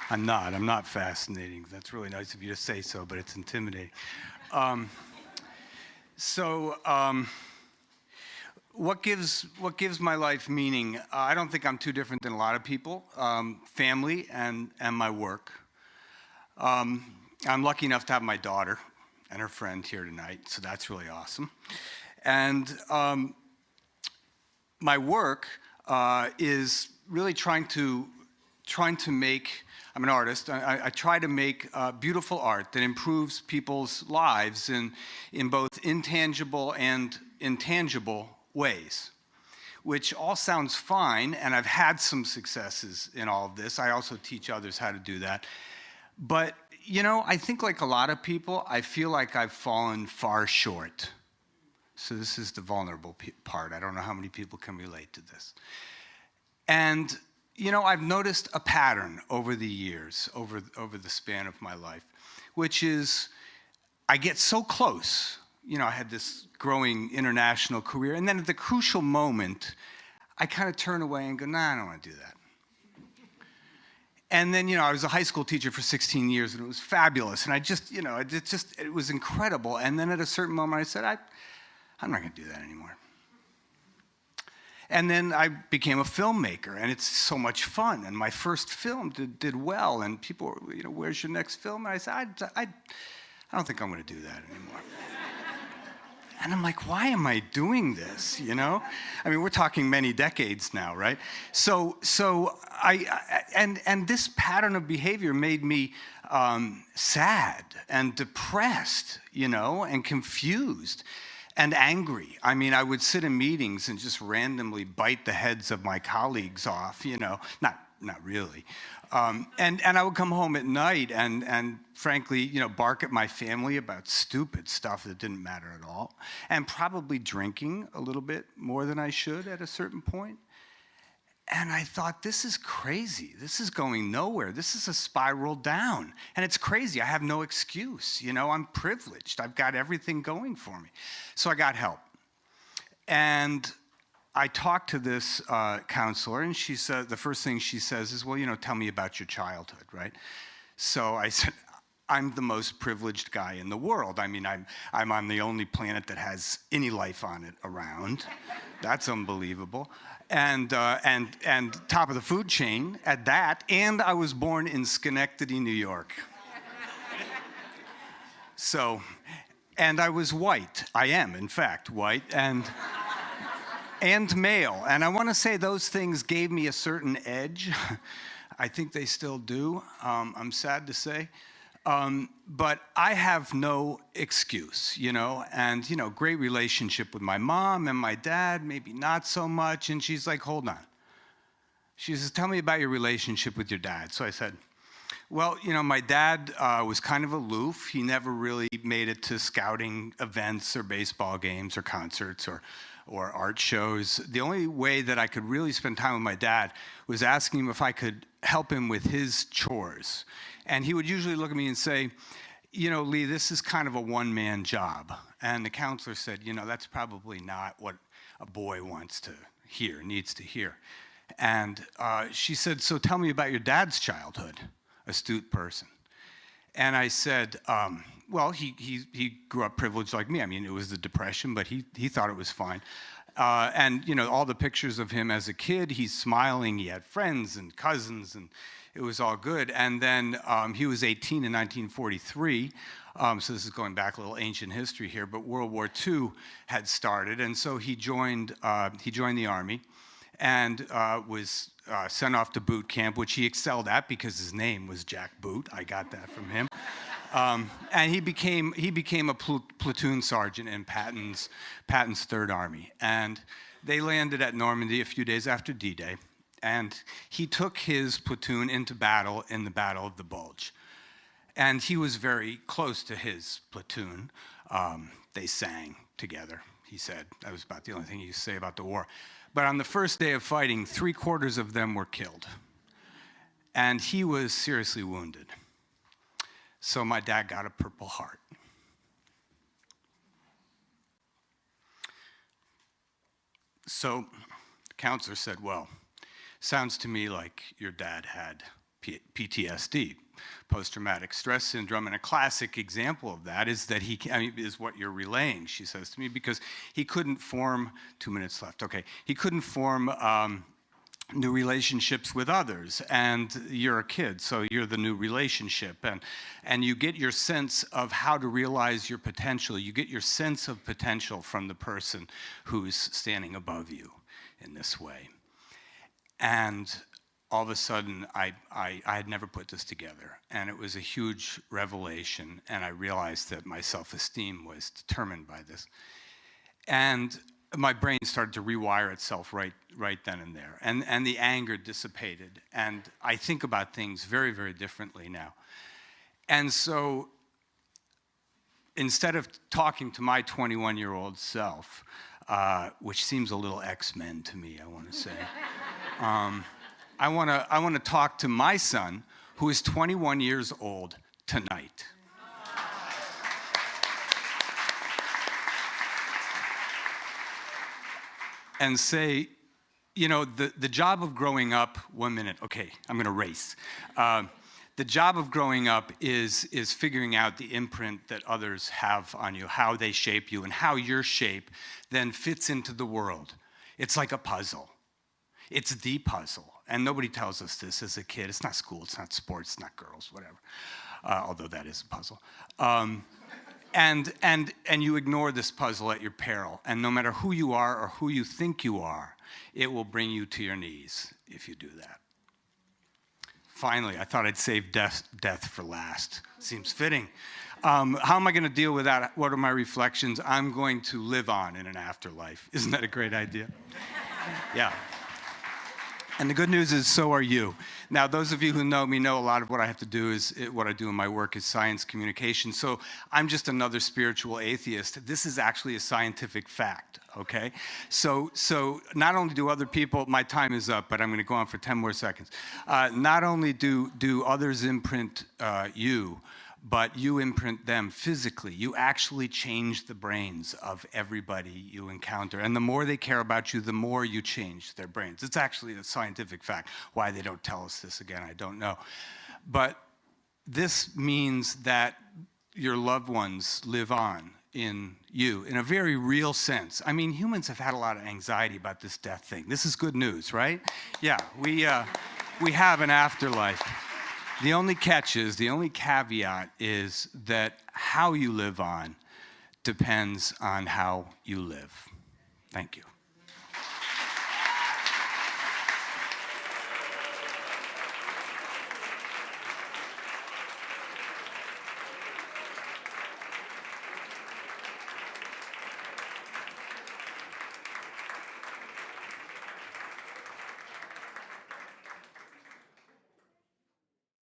I'm not fascinating. That's really nice of you to say so, but it's intimidating. Um, so, what gives my life meaning? I don't think I'm too different than a lot of people. Family and my work. I'm lucky enough to have my daughter and her friend here tonight, so that's really awesome. And my work is really trying to make. I'm an artist. I try to make beautiful art that improves people's lives in both intangible and intangible ways, which all sounds fine, and I've had some successes in all of this. I also teach others how to do that. But, you know, I think like a lot of people, I feel like I've fallen far short. So this is the vulnerable part. I don't know how many people can relate to this. And, you know, I've noticed a pattern over the years, over the span of my life, which is I get so close. You know, I had this growing international career, and then at the crucial moment, I kind of turn away and go, nah, I don't want to do that. And then, you know, I was a high school teacher for 16 years, and it was fabulous, and I just, you know, it was incredible. And then at a certain moment, I said, I'm not going to do that anymore. And then I became a filmmaker, and it's so much fun. And my first film did well, and people were, you know, where's your next film? And I said, I don't think I'm going to do that anymore. And I'm like, why am I doing this, you know? I mean, we're talking many decades now, right? So this pattern of behavior made me sad and depressed, you know, and confused. And angry. I mean, I would sit in meetings and just randomly bite the heads of my colleagues off, you know, not really. And I would come home at night and frankly, you know, bark at my family about stupid stuff that didn't matter at all. And probably drinking a little bit more than I should at a certain point. And I thought, this is crazy. This is going nowhere. This is a spiral down. And it's crazy. I have no excuse. You know, I'm privileged. I've got everything going for me. So I got help. And I talked to this counselor, and she said, the first thing she says is, well, you know, tell me about your childhood, right? So I said, I'm the most privileged guy in the world. I mean, I'm on the only planet that has any life on it around. That's unbelievable. And top of the food chain at that, and I was born in Schenectady, New York. So, and I was white. I am, in fact, white, and male. And I want to say those things gave me a certain edge. I think they still do, I'm sad to say. But I have no excuse, you know, and, you know, great relationship with my mom and my dad, maybe not so much. And she's like, hold on. She says, tell me about your relationship with your dad. So I said, well, you know, my dad was kind of aloof. He never really made it to scouting events or baseball games or concerts or art shows. The only way that I could really spend time with my dad was asking him if I could help him with his chores. And he would usually look at me and say, you know, Lee, this is kind of a one-man job. And the counselor said, you know, that's probably not what a boy wants to hear, needs to hear. And she said, so tell me about your dad's childhood, astute person. And I said, well, he grew up privileged like me. I mean, it was the Depression, but he thought it was fine. And, you know, all the pictures of him as a kid, he's smiling, he had friends and cousins, and it was all good. And then he was 18 in 1943. So this is going back a little ancient history here, but World War II had started. And so he joined the Army and was sent off to boot camp, which he excelled at because his name was Jack Boot. I got that from him. And he became a platoon sergeant in Patton's Third Army. And they landed at Normandy a few days after D-Day. And he took his platoon into battle in the Battle of the Bulge. And he was very close to his platoon. They sang together, he said. That was about the only thing he could say about the war. But on the first day of fighting, 3/4 of them were killed. And he was seriously wounded. So my dad got a Purple Heart. So the counselor said, well, sounds to me like your dad had PTSD, post-traumatic stress syndrome. And a classic example of that is that is what you're relaying, she says to me, because he couldn't form, 2 minutes left, okay, he couldn't form new relationships with others, and you're a kid, so you're the new relationship, and you get your sense of how to realize your potential. You get your sense of potential from the person who's standing above you in this way. And all of a sudden, I had never put this together, and it was a huge revelation, and I realized that my self-esteem was determined by this. And my brain started to rewire itself right then and there, and the anger dissipated, and I think about things very, very differently now. And so instead of talking to my 21-year-old self, which seems a little X-Men to me, I want to say, I want to talk to my son, who is 21 years old tonight. And say, you know, the job of growing up, 1 minute, okay, I'm gonna race. The job of growing up is figuring out the imprint that others have on you, how they shape you, and how your shape then fits into the world. It's like a puzzle. It's the puzzle. And nobody tells us this as a kid. It's not school, it's not sports, it's not girls, whatever. Although that is a puzzle. And you ignore this puzzle at your peril. And no matter who you are or who you think you are, it will bring you to your knees if you do that. Finally, I thought I'd save death for last. Seems fitting. How am I going to deal with that? What are my reflections? I'm going to live on in an afterlife. Isn't that a great idea? Yeah. And the good news is, so are you. Now, those of you who know me know a lot of what I have to do what I do in my work is science communication. So I'm just another spiritual atheist. This is actually a scientific fact, okay? So not only do other people, my time is up, but I'm going to go on for 10 more seconds. Not only do others imprint you, but you imprint them physically. You actually change the brains of everybody you encounter. And the more they care about you, the more you change their brains. It's actually a scientific fact. Why they don't tell us this again, I don't know. But this means that your loved ones live on in you in a very real sense. I mean, humans have had a lot of anxiety about this death thing. This is good news, right? Yeah, we have an afterlife. The only caveat is that how you live on depends on how you live. Thank you.